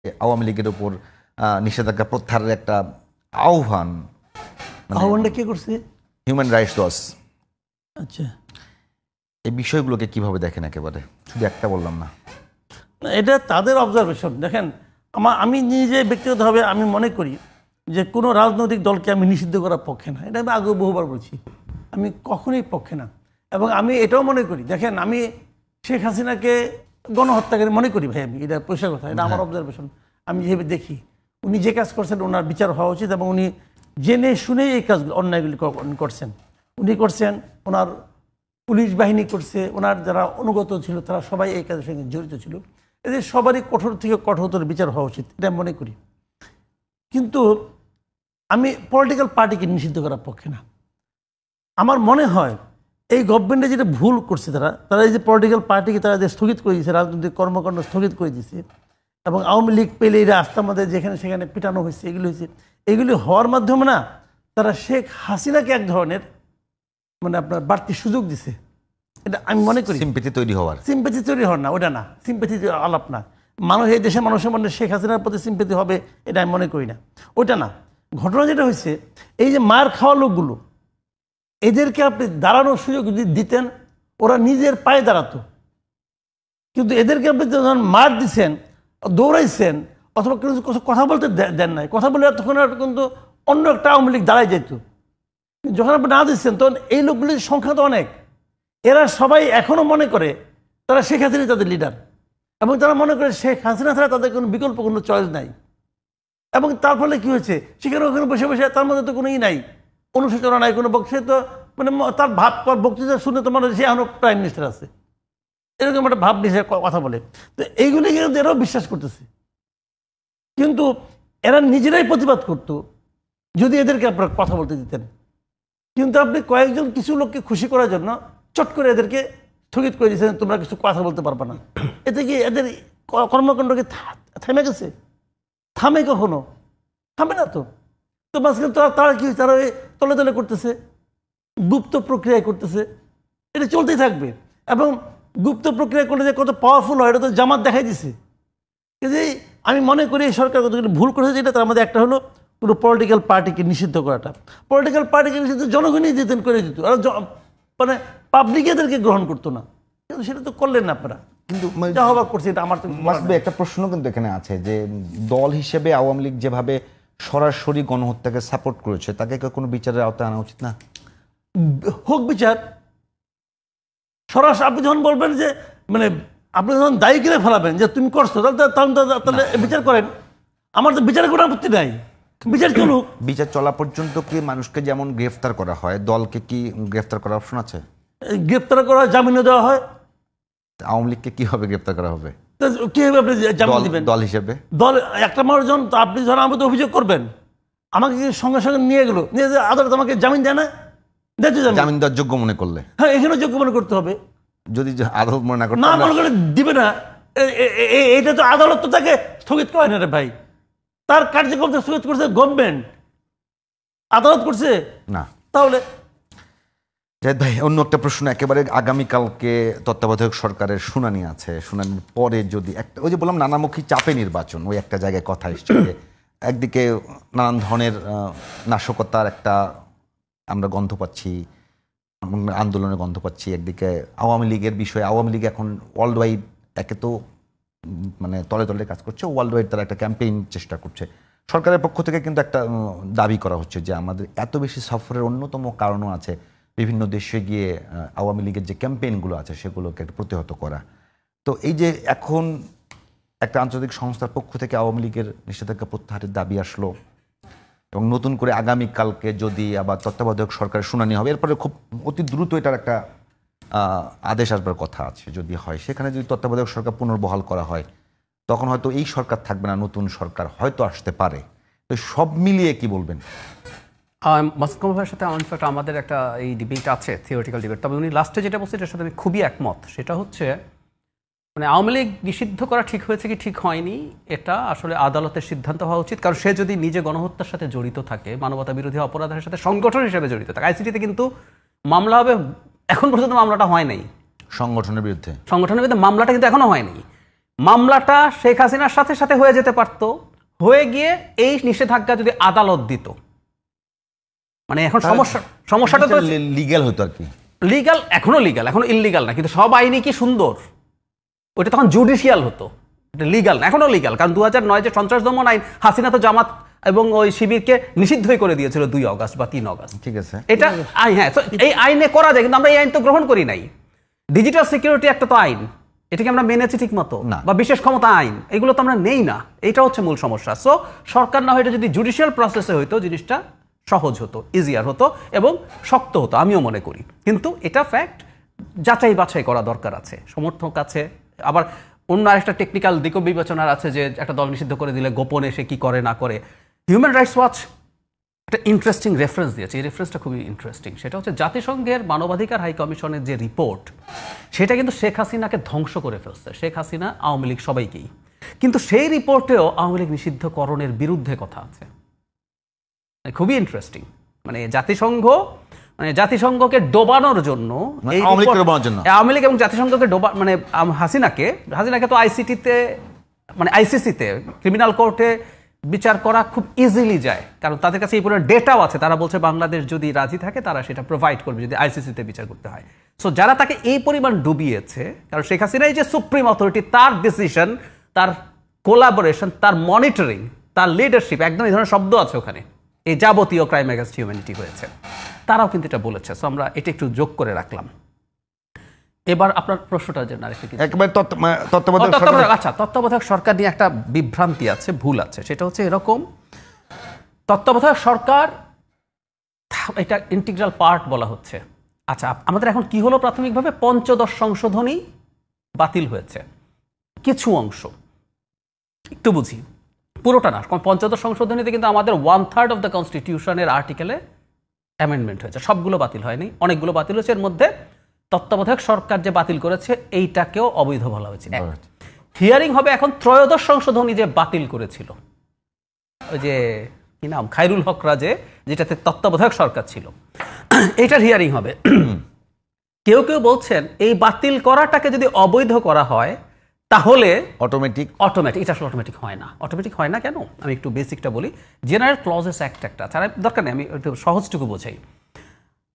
আওয়ামী লীগের উপর নিষেধাজ্ঞা প্রত্যাহারের একটা আহ্বানটা কে করছে? Human rights watch. আচ্ছা, এই বিষয়গুলোকে কিভাবে দেখেন? একেবারে শুধু একটা বললাম না, এটা তাদের অবজারভেশন। দেখেন, আমি নিজে ব্যক্তিগতভাবে আমি মনে করি যে কোনো রাজনৈতিক দলকে আমি নিষিদ্ধ করার পক্ষে না। এটা আমি আগেও বহুবার বলছি, আমি কখনোই পক্ষে না। এবং আমি এটাও মনে করি, দেখেন, আমি শেখ হাসিনাকে গণহত্যাকারী মনে করি ভাই, আমি এটা পরিষ্কার কথা, এটা আমার অবজারভেশন। আমি যেভাবে দেখি উনি যে কাজ করছেন ওনার বিচার হওয়া উচিত, এবং উনি জেনে শুনে এই কাজগুলো অন্যায়গুলি করছেন। উনি করছেন, ওনার পুলিশ বাহিনী করছে, ওনার যারা অনুগত ছিল তারা সবাই এই কাজের সঙ্গে জড়িত ছিল। এদের সবারই কঠোর থেকে কঠোরতর বিচার হওয়া উচিত, এটা মনে করি। কিন্তু আমি পলিটিক্যাল পার্টিকে নিষিদ্ধ করার পক্ষে না। আমার মনে হয় এই গভর্নমেন্টে যেটা ভুল করছে তারা এই যে পলিটিক্যাল পার্টিকে তারা যে স্থগিত করে দিয়েছে, রাজনৈতিক কর্মকাণ্ড স্থগিত করে দিয়েছে, এবং আওয়ামী লীগ পেলে এই রাস্তার মধ্যে যেখানে সেখানে পিটানো হয়েছে, এগুলি হওয়ার মাধ্যমে না তারা শেখ হাসিনাকে এক ধরনের আপনার বাড়তি সুযোগ দিছে। এটা আমি মনে করি সিম্প্যাথি তৈরি হওয়ার না, ওটা না, সিম্প্যাথি আলাপ না। এই দেশের মানুষের মধ্যে শেখ হাসিনার প্রতি সিম্প্যাথি হবে এটা আমি মনে করি না, ওটা না। ঘটনা যেটা হয়েছে, এই যে মার খাওয়া লোকগুলো, এদেরকে আপনি দাঁড়ানোর সুযোগ যদি দিতেন, ওরা নিজের পায়ে দাঁড়াতো। কিন্তু এদেরকে আপনি যখন মার দিচ্ছেন, দৌড়াইছেন, অথবা কিছু কথা বলতে দেন নাই, কথা বলে তখন কিন্তু অন্য একটা আওয়ামী লীগ দাঁড়াই যেত। যখন আপনি না দিচ্ছেন তখন এই লোকগুলির সংখ্যা তো অনেক। এরা সবাই এখনো মনে করে তারা শেখ হাসিনা তাদের লিডার, এবং তারা মনে করে শেখ হাসিনা ছাড়া তাদের কোনো বিকল্প কোনো চয়েস নাই। এবং তার ফলে কি হয়েছে, সেখানে ওখানে বসে বসে তার মধ্যে তো কোনোই নাই, অনুশোচনা নাই, কোনো বক্তৃতা তো তার বক্তৃতা শুনে তো মনে হয় সে এখনো প্রাইম মিনিস্টার আছে, এরকম একটা ভাব নিয়ে কথা বলে। তো এইগুলি কিন্তু এরাও বিশ্বাস করতেছে। কিন্তু এরা নিজেরাই প্রতিবাদ করতো যদি এদেরকে আপনারা কথা বলতে দিতেন। কিন্তু আপনি কয়েকজন কিছু লোককে খুশি করার জন্য চট করে এদেরকে স্থগিত করে দিয়েছেন, তোমরা কিছু কথা বলতে পারবে না। এতে কি এদের কর্মকাণ্ডকে থেমে গেছে? থামে কখনো? থামে না তো। তো মাঝখানে তারা কি, তারা তলে তলে করতেছে, গুপ্ত প্রক্রিয়ায় করতেছে, এটা চলতেই থাকবে। এবং গুপ্ত প্রক্রিয়া করলে যে কত পাওয়ারফুল হয় এটা তো জামাত দেখাই দিছে। কিন্তু আমি মনে করি এই সরকার কতগুলো ভুল করেছে, যেটা তার মধ্যে একটা হলো কোনো পলিটিক্যাল পার্টিকে নিষিদ্ধ করাটা। পলিটিক্যাল পার্টিকে নিষিদ্ধ জনগণই দিতেন, করে দিত, আর পাবলিক এদেরকে গ্রহণ করতো না। কিন্তু সেটা তো করলেন না আপনারা। কিন্তু যা হবার করছে, এটা আমার একটা প্রশ্ন কিন্তু এখানে আছে যে দল হিসেবে আওয়ামী লীগ যেভাবে সরাসরি গণহত্যাকে সাপোর্ট করেছে, তাকে কোনো বিচারের আওতায় আনা উচিত না? হোক বিচার সরাসরি। আপনি যখন বলবেন যে আপনি যখন দায়ী করে ফেলাবেন যে তুমি করছো, তাহলে বিচার করেন। আমার তো বিচারে কোনো আপত্তি নাই, বিচার চলুক। বিচার চলা পর্যন্ত কি মানুষকে যেমন গ্রেফতার করা হয়, দলকে কি গ্রেফতার করার অপশন আছে? গ্রেফতার করা, জামিনও দেওয়া হয়। আওয়ামী লীগকে কিভাবে গ্রেফতার করা হবে? কিভাবে আপনি জামিন দিবেন? দল হিসেবে দল একটা মানুষ যখন, আপনি যখন আমাকে অভিযোগ করবেন, আমাকে সঙ্গে সঙ্গে নিয়ে গেল, নিয়ে আদালত আমাকে জামিন দেয় না, জামিন দেওয়ার যোগ্য মনে করলে? হ্যাঁ, এখানে যোগ্য মনে করতে হবে। যদি আদালত মনে না মনে করে দিবে না, এটা তো আদালত তো তাকে স্থগিত করে না রে ভাই। তার কার্যক্রম স্থগিত করছে গভর্নমেন্ট, আদালত করছে না। তাহলে ভাই, অন্য একটা প্রশ্ন। একেবারে আগামীকালকে তত্ত্বাবধায়ক সরকারের শুনানি আছে। শুনানির পরে যদি একটা, ওই যে বললাম নানামুখী চাপে নির্বাচন, ওই একটা জায়গায় কথা এসছে যে একদিকে নানান ধরনের নাশকতার একটা আমরা গন্ধ পাচ্ছি, আন্দোলনের গন্ধ পাচ্ছি, একদিকে আওয়ামী লীগের বিষয়ে, আওয়ামী লীগ এখন ওয়ার্ল্ড ওয়াইড একে তো তলে তলে কাজ করছে, ওয়ার্ল্ড ওয়াইড তারা একটা ক্যাম্পেইন চেষ্টা করছে। সরকারের পক্ষ থেকে কিন্তু একটা দাবি করা হচ্ছে যে আমাদের এত বেশি সফরের অন্যতম কারণও আছে বিভিন্ন দেশে গিয়ে আওয়ামী লীগের যে ক্যাম্পেইনগুলো আছে সেগুলোকে প্রতিহত করা। তো এই যে এখন একটা আন্তর্জাতিক সংস্থার পক্ষ থেকে আওয়ামী লীগের নিষেধাজ্ঞা প্রত্যাহারের দাবি আসলো, এবং নতুন করে আগামীকালকে যদি আবার তত্ত্বাবধায়ক সরকারের শুনানি হবে, এরপরে খুব অতি দ্রুত এটার একটা আদেশ আসবার কথা আছে। যদি হয়, সেখানে যদি তত্ত্বাবধায়ক সরকার পুনর্বহাল করা হয়, তখন হয়তো এই সরকার থাকবে না, নতুন সরকার হয়তো আসতে পারে। তো সব মিলিয়ে কি বলবেন? মাসুদ ভাইয়ের সাথে আমাদের একটা এই ডিবেট আছে, থিওরিটিক্যাল ডিবেট। তবে উনি লাস্টে যেটা বলছে এটার সাথে আমি খুবই একমত। সেটা হচ্ছে আওয়ামী লীগ নিষিদ্ধ করা ঠিক হয়েছে কি ঠিক হয়নি, এটা আসলে আদালতের সিদ্ধান্ত হওয়া উচিত। কারণ সে যদি নিজে গণহত্যার সাথে জড়িত থাকে, মানবতা বিরোধী অপরাধের সাথে সংগঠন হিসেবে জড়িত থাকে, আইসিটিতে কিন্তু মামলা হবে, এখন পর্যন্ত মামলাটা হয় নাই। সংগঠনের বিরুদ্ধে মামলাটা কিন্তু এখনো হয়নি। মামলাটা শেখ হাসিনার সাথে সাথে হয়ে যেতে পারতো, হয়ে গিয়ে এই নিষেধাজ্ঞা যদি আদালত দিত, মানে এখন সমস্যাটা তো লিগ্যাল হতো আর কি। লিগ্যাল, এখনো ইললিগাল না, কিন্তু সব আইনই কি সুন্দর? ওটা তখন জুডিশিয়াল হতো, লিগ্যাল না, এখনো লিগ্যাল। কারণ 2009 যে সন্ত্রাস দমন আইন, হাসিনা তো জামাত এবং ওই শিবিরকে নিষিদ্ধই করে দিয়েছিল 2 অগস্ট বা 3 অগস্ট। ঠিক আছে, এটা হ্যাঁ, এই আইনে করা যায়, কিন্তু আমরা এই আইন তো গ্রহণ করি নাই। ডিজিটাল সিকিউরিটি একটা তো আইন, এটাকে আমরা মেনেছি ঠিক মতো না, বা বিশেষ ক্ষমতা আইন, এগুলো তো আমরা নেই না। এটা হচ্ছে মূল সমস্যা। সো সরকার না হয় এটা যদি জুডিশিয়াল প্রসেসে হইতো, জিনিসটা সহজ হতো, ইজিয়ার হতো এবং শক্ত হতো, আমিও মনে করি। কিন্তু এটা ফ্যাক্ট, যাচাই বাছাই করা দরকার আছে, সমর্থক আছে, আবার অন্য আরেকটা টেকনিক্যাল দিকও বিবেচনার আছে যে একটা দল নিষিদ্ধ করে দিলে গোপনে সে কি করে না করে। হিউম্যান রাইটস ওয়াচ একটা ইন্টারেস্টিং রেফারেন্স দিয়েছে, এই রেফারেন্সটা খুবই ইন্টারেস্টিং। সেটা হচ্ছে জাতিসংঘের মানবাধিকার হাই কমিশনের যে রিপোর্ট, সেটা কিন্তু শেখ হাসিনাকে ধ্বংস করে ফেলছে, শেখ হাসিনা, আওয়ামী লীগ সবাইকেই। কিন্তু সেই রিপোর্টেও আওয়ামী লীগ নিষিদ্ধকরণের বিরুদ্ধে কথা আছে। খুবই ইন্টারেস্টিং, মানে জাতিসংঘকে ডোবানোর জন্য, আওয়ামী লীগ এবং জাতিসংঘকে মানে হাসিনাকে তো আইসিটিতে, মানে আইসিসিতে, ক্রিমিনাল কোর্টে বিচার করা খুব ইজিলি যায়, কারণ তাদের কাছে এই পরিমাণ ডেটাও আছে। তারা বলছে বাংলাদেশ যদি রাজি থাকে তারা সেটা প্রোভাইড করবে যদি আইসিসিতে বিচার করতে হয়। সো যারা তাকে এই পরিমাণ ডুবিয়েছে, কারণ শেখ হাসিনাই যে সুপ্রিম অথরিটি, তার ডিসিশন, তার কোলাবোরেশন, তার মনিটরিং, তার লিডারশিপ, একদম এই ধরনের শব্দ আছে ওখানে, এই যাবতীয় ক্রাইম এগেইনস্ট হিউম্যানিটি হয়েছে, তারাও কিন্তু এটা বলেছে। সো আমরা এটা একটু যোগ করে রাখলাম। এবার আপনার প্রশ্নটার জন্য তত্ত্বাবধায়ক সরকার নিয়ে একটা বিভ্রান্তি আছে, ভুল আছে। সেটা হচ্ছে এরকম, তত্ত্বাবধায়ক সরকার এটা ইন্টিগ্রাল পার্ট বলা হচ্ছে। আচ্ছা, আমাদের এখন কি হলো, প্রাথমিকভাবে ৫ম সংশোধনী বাতিল হয়েছে, কিছু অংশ, একটু বুঝি, পুরোটা না। ৫ম সংশোধনীতে কিন্তু আমাদের 1/3 অফ দ্য কনস্টিটিউশনের আর্টিকেলে অ্যামেন্ডমেন্ট হয়েছে, সবগুলো বাতিল হয়নি, অনেকগুলো বাতিল হয়েছে। এর মধ্যে তত্ত্বাবধায়ক সরকার যে বাতিল করেছে এইটাকেও অবৈধ বলা হয়েছে। হিয়ারিং হবে এখন ৩য়দশ সংশোধনী যে বাতিল করেছিল, ওই যে কি নাম, খায়রুল হক রাজে, যেটাতে তত্ত্বাবধায়ক সরকার ছিল, এইটার হিয়ারিং হবে। কেউ কেউ বলছেন এই বাতিল করাটাকে যদি অবৈধ করা হয় তাহলে অটোমেটিক, এটা আসলে অটোমেটিক হয় না। অটোমেটিক হয় না কেন, আমি একটু বেসিকটা বলি। জেনারেল ক্লজেস অ্যাক্ট একটা, ছাড়া দরকার নেই, আমি একটু সহজটুকু বোঝাই।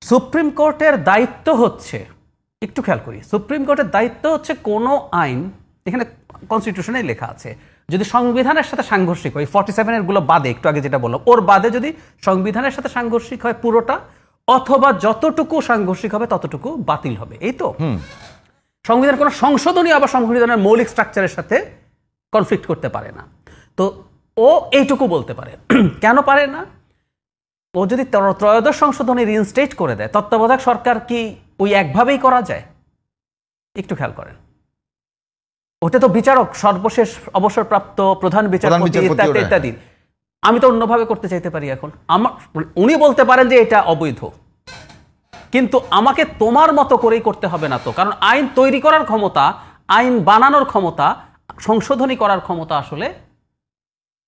সুপ্রিম কোর্টের দায়িত্ব হচ্ছে, একটু খেয়াল করি, সুপ্রিম কোর্টের দায়িত্ব হচ্ছে কোনো আইন, এখানে কনস্টিটিউশনে লেখা আছে, যদি সংবিধানের সাথে সাংঘর্ষিক হয়, 47 গুলো বাদে, একটু আগে যেটা বললাম, ওর বাদে যদি সংবিধানের সাথে সাংঘর্ষিক হয় পুরোটা, অথবা যতটুকু সাংঘর্ষিক হবে ততটুকু বাতিল হবে। এই তো সংবিধান কোনো সংশোধনী আবার সংবিধানের মৌলিক স্ট্রাকচারের সাথে কনফ্লিক্ট করতে পারে না। তো ও এইটুকু বলতে পারে। কেন পারে না? ও যদি ৩য়দশ সংশোধনী রিইনস্টেট করে দেয়, তত্ত্বাবধায়ক সরকার কি ওই একভাবেই করা যায়? একটু খেয়াল করেন, ওটা তো বিচারক, সর্বশেষ অবসরপ্রাপ্ত প্রধান বিচারপতি ইত্যাদি। আমি তো অন্যভাবে করতে চাইতে পারি। এখন উনি বলতে পারেন যে এটা অবৈধ, কিন্তু আমাকে তোমার মতো করেই করতে হবে না তো, কারণ আইন তৈরি করার ক্ষমতা, আইন বানানোর ক্ষমতা, সংশোধনী করার ক্ষমতা আসলে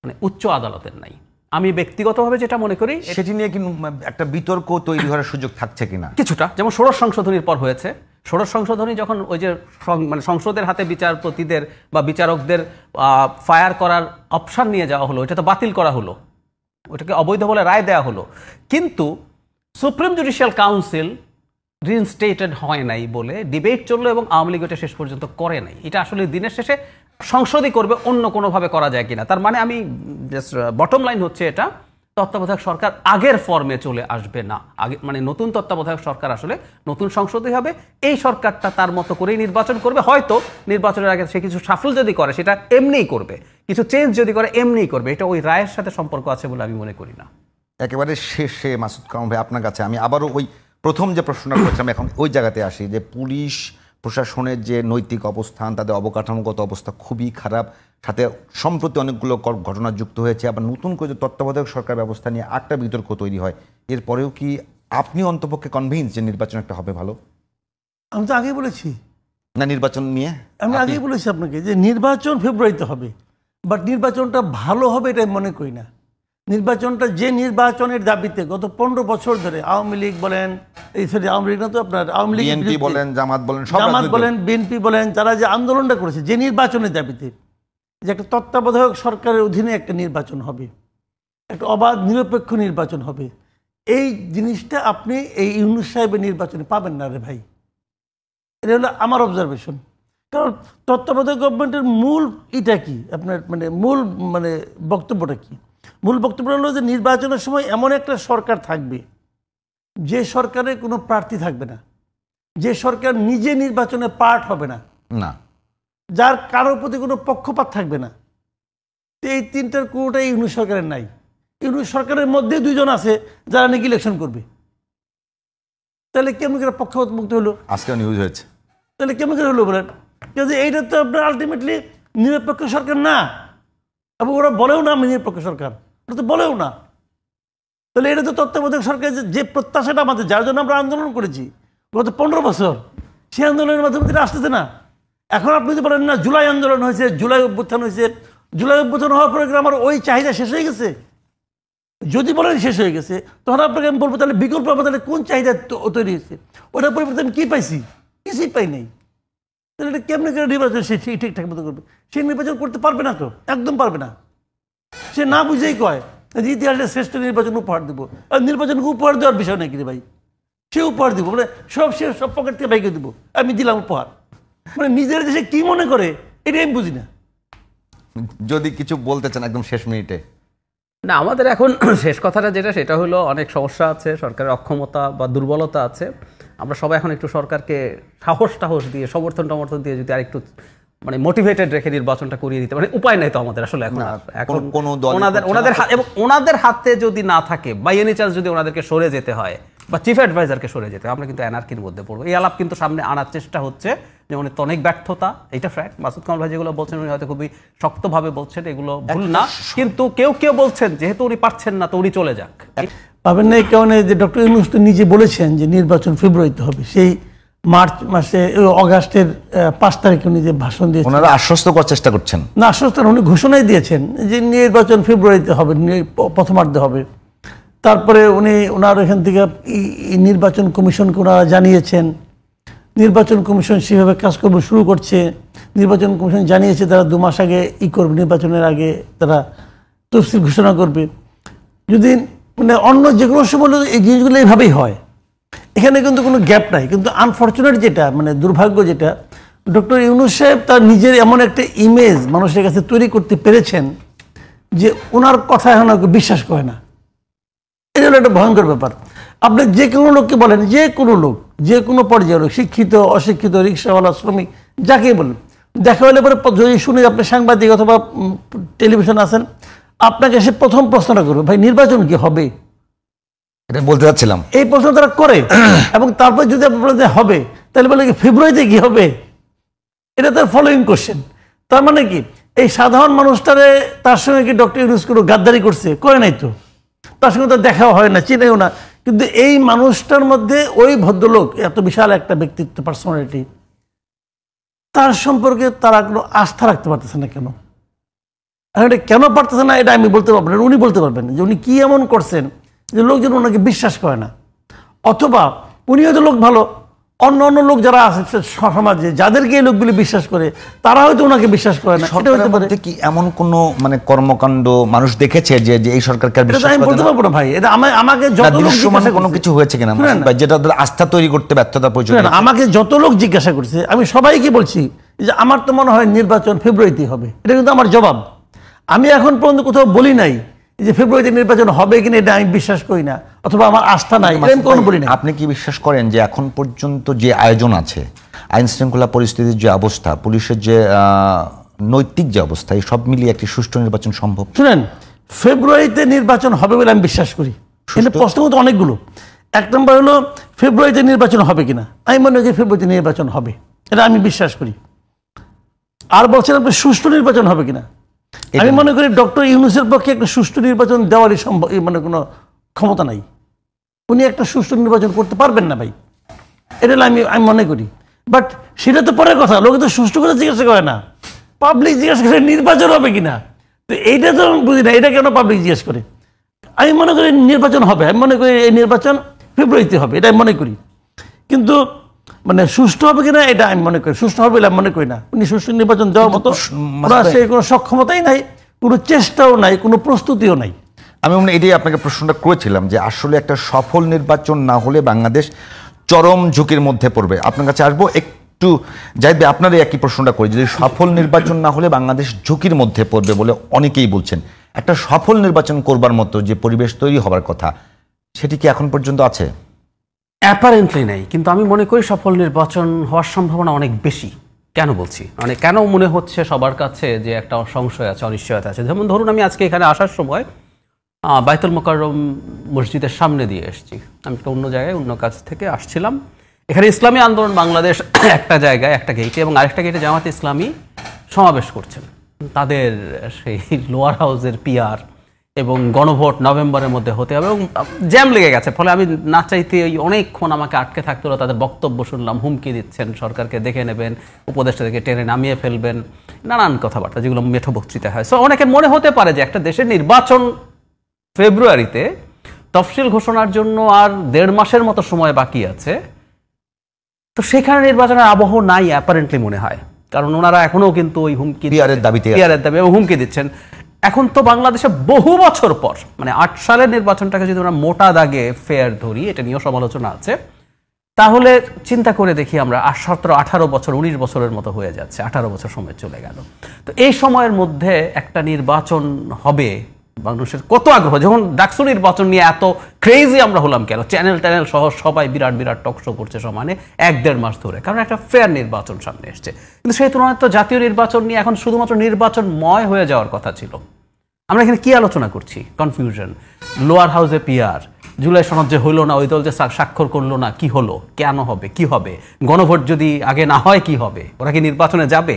মানে উচ্চ আদালতের নাই। আমি ব্যক্তিগতভাবে যেটা মনে করি, সেটি নিয়ে কিন্তু একটা বিতর্ক তৈরি হওয়ার সুযোগ থাকছে কিনা কিছুটা, যেমন ষোড়শ সংশোধনীর পর হয়েছে। ষোড়শ সংশোধনী যখন ওই যে মানে সংসদের হাতে বিচারপতিদের বা বিচারকদের ফায়ার করার অপশন নিয়ে যাওয়া হলো, এটা তো বাতিল করা হলো, ওটাকে অবৈধ বলে রায় দেওয়া হলো। কিন্তু সুপ্রিম জুডিশিয়াল কাউন্সিল রিইনস্টেটেড হয় নাই বলে ডিবেট চললো এবং আওয়ামী লীগ এটা শেষ পর্যন্ত করে নাই। এটা আসলে দিনের শেষে সংসদই করবে, অন্য কোনোভাবে করা যায় কিনা। তার মানে আমি জাস্ট বটম লাইন হচ্ছে এটা, তত্ত্বাবধায়ক সরকার আগের ফর্মে চলে আসবে না। আগে মানে নতুন তত্ত্বাবধায়ক সরকার আসলে নতুন সংসদই হবে। এই সরকারটা তার মতো করেই নির্বাচন করবে। হয়তো নির্বাচনের আগে সে কিছু সাফল যদি করে সেটা এমনিই করবে, কিছু চেঞ্জ যদি করে এমনিই করবে। এটা ওই রায়ের সাথে সম্পর্ক আছে বলে আমি মনে করি না। একেবারে শেষে মাসুদ কামাল ভাই, আপনার কাছে আমি আবারও ওই প্রথম যে প্রশ্নটা করছিলাম, এখন ওই জায়গাতে আসি যে পুলিশ প্রশাসনের যে নৈতিক অবস্থান, তাদের অবকাঠামোগত অবস্থা খুবই খারাপ, সাথে সম্প্রতি অনেকগুলো ঘটনা যুক্ত হয়েছে। আবার নতুন করে তত্ত্বাবধায়ক সরকার ব্যবস্থা নিয়ে একটা বিতর্ক তৈরি হয়। এরপরেও কি আপনি অন্তপক্ষে কনভিন্স যে নির্বাচন একটা হবে ভালো? আমি তো আগেই বলেছি না, নির্বাচন নিয়ে আমি আগেই বলেছি আপনাকে যে নির্বাচন ফেব্রুয়ারিতে হবে, বাট নির্বাচনটা ভালো হবে এটা আমি মনে করি না। নির্বাচনটা যে নির্বাচনের দাবিতে গত 15 বছর ধরে আওয়ামী লীগ বলেন, আওয়ামী লীগ না তো আপনার আওয়ামী লীগ বিএনপি বলেন, জামাত বলেন, সব জামাত রাজনৈতিক বলেন, বিএনপি বলেন, তারা যে আন্দোলনটা করেছে যে নির্বাচনের দাবিতে, যে একটা তত্ত্বাবধায়ক সরকারের অধীনে একটা নির্বাচন হবে, একটা অবাধ নিরপেক্ষ নির্বাচন হবে, এই জিনিসটা আপনি এই ইউনূস সাহেবের নির্বাচনে পাবেন না রে ভাই। এটা হলো আমার অবজারভেশন। কারণ তত্ত্বাবধায়ক গভর্নমেন্টের মূল এটা কি আপনার মূল বক্তব্যটা কি? মূল বক্তব্য হলো যে নির্বাচনের সময় এমন একটা সরকার থাকবে যে সরকারের কোনো প্রার্থী থাকবে না, যে সরকার নিজে নির্বাচনে পার্ট হবে না, না, যার কারোর প্রতি কোনো পক্ষপাত থাকবে না। এই তিনটার কোনোটাই ইউনূস সরকারের নাই। ইউনূস সরকারের মধ্যে 2 জন আছে যারা নাকি ইলেকশন করবে। তাহলে কেমন করে পক্ষপাত মুক্ত হলো? আজকে নিউজ হয়েছে। তাহলে কেমন করে হলো বলেন? কিন্তু এইটা তো আপনার আলটিমেটলি নিরপেক্ষ সরকার না, এবং ওরা বলেও না আমি নিরপেক্ষ সরকার, ওরা তো বলেও না। তাহলে এটা তো তত্ত্বাবধায়ক সরকার যে প্রত্যাশাটা আমাদের, যার জন্য আমরা আন্দোলন করেছি গত 15 বছর, সেই আন্দোলনের মাধ্যমে এটা আসতেছে না। এখন আপনি যদি বলেন না জুলাই আন্দোলন হয়েছে, জুলাই অভ্যুত্থান হয়েছে, জুলাই অভ্যুত্থান হওয়ার পরে আমার ওই চাহিদা শেষ হয়ে গেছে, যদি বলেন শেষ হয়ে গেছে, তখন আপনাকে আমি বলবো তাহলে বিকল্প তাহলে কোন চাহিদা তৈরি হয়েছে, ওটার পরিবর্তে আমি কী পাইছি? কিছুই পাই নাই। তাহলে এটা কেমনি করে নির্বাচন সে ঠিকঠাক মতো করবে? সে নির্বাচন করতে পারবে না, তো একদম পারবে না। সে না বুঝেই কয় যে ইতিহাসের শ্রেষ্ঠ নির্বাচন উপহার দেবো। আর নির্বাচনকে উপহার দেওয়ার বিষয় নাকি রে ভাই? সে উপহার দিব সে সব পকেট থেকে বাইকে দেবো, আমি দিলাম উপহার। নিজের দেশে কি মনে করে এটা আমি বুঝি না। যদি কিছু বলতে চান একদম শেষ মিনিটে। না, আমাদের এখন শেষ কথাটা যেটা, সেটা হলো অনেক সমস্যা আছে, সরকারের অক্ষমতা বা দুর্বলতা আছে। আমরা সবাই এখন একটু সরকারকে সাহস দিয়ে সমর্থন দিয়ে যদি আরেকটু মোটিভেটেড রেখে নির্বাচনটা করিয়ে দিতে উপায় নাই তো আমাদের আসলে এখন ওনাদের হাতে যদি না থাকে, বাই এনি চান্স যদি ওনাদেরকে সরে যেতে হয় বা চিফ অ্যাডভাইজারকে সরে যেতে হয়, আমরা কিন্তু অ্যানার্কির মধ্যে পড়বো। এই আলাপ কিন্তু সামনে আনার চেষ্টা হচ্ছে যে উনি তো অনেক ব্যর্থতা, এটা ফ্যাক্ট। মাসুদ কামাল ভাই যেগুলো বলছেন উনি হয়তো খুবই শক্তভাবে বলছেন, এগুলো ভুল না, কিন্তু কেউ বলছেন যেহেতু উনি পারছেন না তো উনি চলে যাক। পাবেন না এই কারণে যে ডক্টর ইউনূস তো নিজে বলেছেন যে নির্বাচন ফেব্রুয়ারিতে হবে। সেই মার্চ মাসে অগাস্টের 5 তারিখে উনি যে ভাষণ দিয়েছেন, ওনারা আশ্বস্ত করার চেষ্টা করছেন। না, আশ্বস্ত উনি ঘোষণাই দিয়েছেন যে নির্বাচন ফেব্রুয়ারিতে হবে, প্রথমার্ধে হবে। তারপরে উনি ওনার এখান থেকে নির্বাচন কমিশনকে ওনারা জানিয়েছেন, নির্বাচন কমিশন সেভাবে কাজকর্ম শুরু করছে। নির্বাচন কমিশন জানিয়েছে তারা 2 মাস আগে করবে, নির্বাচনের আগে তারা তফসিল ঘোষণা করবে। যদি অন্য যে কোনো সময় এই জিনিসগুলো এইভাবেই হয়, এখানে কিন্তু কোনো গ্যাপ নাই। কিন্তু আনফর্চুনেট যেটা দুর্ভাগ্য যেটা, ডক্টর ইউনূস সাহেব তার নিজের এমন একটা ইমেজ মানুষের কাছে তৈরি করতে পেরেছেন যে ওনার কথা এখন বিশ্বাস করে না। এটা হলো একটা ভয়ঙ্কর ব্যাপার। আপনি যে কোনো লোককে বলেন, যে কোনো লোক, যে কোনো পর্যায়ের লোক, শিক্ষিত অশিক্ষিত, রিক্সাওয়ালা, শ্রমিক, যাকেই বলেন, দেখা হলে পরে যদি শুনে আপনি সাংবাদিক অথবা টেলিভিশন আছেন, আপনাকে সে প্রথম প্রশ্নটা করবে, ভাই নির্বাচন কি হবে? এটা বলতে চাচ্ছিলাম, এই প্রশ্ন তারা করে। এবং তারপর যদি আপনি বলেন যে হবে, তাহলে বলে কি ফেব্রুয়ারিতে কি হবে? এটা তার ফলোইং কোশ্চেন। তার মানে কি এই সাধারণ মানুষটারে তার সঙ্গে কি ডক্টর ইউনূস কোনো গাদ্দারি করছে? করে নাই তো, তার সঙ্গে তো দেখাও হয় না, চিনেও না। কিন্তু এই মানুষটার মধ্যে ওই ভদ্রলোক, এত বিশাল একটা ব্যক্তিত্ব, পার্সোনালিটি, তার সম্পর্কে তারা কোনো আস্থা রাখতে পারতেছে না। কেন? এটা কেন পারতেছে না এটা আমি বলতে পারবেন না, উনি বলতে পারবেন যে উনি কি এমন করছেন যে লোকজন ওনাকে বিশ্বাস করে না। অথবা উনি হয়তো লোক ভালো, অন্য লোক যারা আছে সমাজে যাদেরকে এই লোকগুলি বিশ্বাস করে তারা হয়তো ওনাকে বিশ্বাস করে না। এটা হতে পারে কি এমন কোন কর্মকাণ্ড মানুষ দেখেছে যে এই সরকারকে বিশ্বাস করে না? আমি বলতে পারবো না ভাই। এটা আমাকে যত লোক জিজ্ঞাসা কোনো কিছু হয়েছে কিনা যেটা আস্থা তৈরি করতে ব্যর্থতা পরিচয়, আমাকে যত লোক জিজ্ঞাসা করছে, আমি সবাইকে বলছি যে আমার তো মনে হয় নির্বাচন ফেব্রুয়ারিতে হবে। এটা কিন্তু আমার জবাব। আমি এখন পর্যন্ত কোথাও বলি নাই যে ফেব্রুয়ারিতে নির্বাচন হবে কিনা এটা আমি বিশ্বাস করি না, অথবা আমার আস্থা নাই, কোনো বলি না। আপনি কি বিশ্বাস করেন যে এখন পর্যন্ত যে আয়োজন আছে, আইন শৃঙ্খলা পরিস্থিতির যে অবস্থা, পুলিশের যে নৈতিক যে অবস্থা, এই সব মিলিয়ে একটি সুষ্ঠু নির্বাচন সম্ভব? শুনেন, ফেব্রুয়ারিতে নির্বাচন হবে বলে আমি বিশ্বাস করি। কিন্তু প্রশ্ন তো অনেকগুলো। 1 নম্বর হলো ফেব্রুয়ারিতে নির্বাচন হবে কিনা। আমি মনে করি ফেব্রুয়ারিতে নির্বাচন হবে, এটা আমি বিশ্বাস করি। আর বলছেন আপনি সুষ্ঠু নির্বাচন হবে কিনা। আমি মনে করি ডক্টর ইউনূসের পক্ষে একটা সুষ্ঠু নির্বাচন দেওয়ারই সম্ভব কোনো ক্ষমতা নাই। উনি একটা সুষ্ঠু নির্বাচন করতে পারবেন না ভাই, এটা আমি মনে করি। বাট সেটা তো পরের কথা, লোকে তো সুষ্ঠু কথা জিজ্ঞাসা করে না, পাবলিক জিজ্ঞাসা করে নির্বাচন হবে কিনা। তো এইটা তো আমি বুঝি না, এটা কেন পাবলিক জিজ্ঞেস করে। আমি মনে করি নির্বাচন হবে, আমি মনে করি এই নির্বাচন ফেব্রুয়ারিতে হবে, এটা আমি মনে করি। কিন্তু মানে সুষ্ঠু হবে কিনা এটা আমি মনে করি, সুষ্ঠু হবে বলে আমি মনে করি না। উনি সুষ্ঠু নির্বাচন দেওয়ার মতো সেই কোনো সক্ষমতাই নাই, কোনো চেষ্টাও নাই, কোনো প্রস্তুতিও নাই। আমি মনে এটাই আপনাকে প্রশ্নটা করেছিলাম যে আসলে একটা সফল নির্বাচন না হলে বাংলাদেশ চরম ঝুঁকির মধ্যে পড়বে। আপনার কাছে আসবো একটু যাইবে, আপনার একই প্রশ্নটা করি, যদি সফল নির্বাচন না হলে বাংলাদেশ ঝুঁকির মধ্যে পড়বে বলে অনেকেই বলছেন, একটা সফল নির্বাচন করবার মতো যে পরিবেশ তৈরি হবার কথা সেটি কি এখন পর্যন্ত আছে? অ্যাপারেন্টলি নেই, কিন্তু আমি মনে করি সফল নির্বাচন হওয়ার সম্ভাবনা অনেক বেশি। কেন বলছি, মানে কেন মনে হচ্ছে সবার কাছে যে একটা সংশয় আছে, অনিশ্চয়তা আছে। যেমন ধরুন, আমি আজকে এখানে আসার সময় বাইতুল মোকাররম মসজিদের সামনে দিয়ে এসেছি। আমি একটা অন্য জায়গায় অন্য কাজ থেকে আসছিলাম। এখানে ইসলামী আন্দোলন বাংলাদেশ একটা জায়গায় একটা গেটে এবং আরেকটা গেটে জামাতে ইসলামী সমাবেশ করছেন। তাদের সেই লোয়ার হাউসের পিআর এবং গণভোট নভেম্বরের মধ্যে হতে হবে এবং জ্যাম লেগে গেছে। ফলে আমি না চাইতে ওই অনেকক্ষণ আমাকে আটকে থাকতে হলো। তাদের বক্তব্য শুনলাম, হুমকি দিচ্ছেন সরকারকে দেখে নেবেন, উপদেষ্টাদেরকে টেনে নামিয়ে ফেলবেন, নানান কথাবার্তা যেগুলো মেঠো বক্তৃতা হয়। সো অনেকের মনে হতে পারে যে একটা দেশের নির্বাচন ফেব্রুয়ারিতে, তফসিল ঘোষণার জন্য আর 1.5 মাসের মতো সময় বাকি আছে, তো সেখানে নির্বাচনের আবহ নাই অ্যাপারেন্টলি মনে হয়। কারণ ওনারা এখনো কিন্তু ওই হুমকি পিআরের দাবি এবং হুমকি দিচ্ছেন। এখন তো বাংলাদেশে বহু বছর পর, মানে 8 সালের নির্বাচনটাকে যদি আমরা মোটা দাগে ফেয়ার ধরি, এটা নিয়েও সমালোচনা আছে, তাহলে চিন্তা করে দেখি আমরা 17, 18 বছর, 19 বছরের মতো হয়ে যাচ্ছে, 18 বছর সময় চলে গেল। তো এই সময়ের মধ্যে একটা নির্বাচন হবে, মানুষের কত আগ্রহ। যখন ডাকসু নির্বাচন নিয়ে এত ক্রেজি আমরা হলাম কেন, চ্যানেল সহ সবাই বিরাট বিরাট টক শো করছে সমানে 1-1.5 মাস ধরে, কারণ একটা ফেয়ার নির্বাচন সামনে এসছে। কিন্তু সেই তুলনায় তো জাতীয় নির্বাচন নিয়ে এখন শুধুমাত্র নির্বাচনময় হয়ে যাওয়ার কথা ছিল। আমরা এখানে কি আলোচনা করছি? কনফিউশন, লোয়ার হাউসে পিআর, জুলাই সনদ যে হইলো না, ওই দল যে স্বাক্ষর করলো না, কি হলো, কেন হবে, কি হবে, গণভোট যদি আগে না হয় কি হবে, ওরা কি নির্বাচনে যাবে?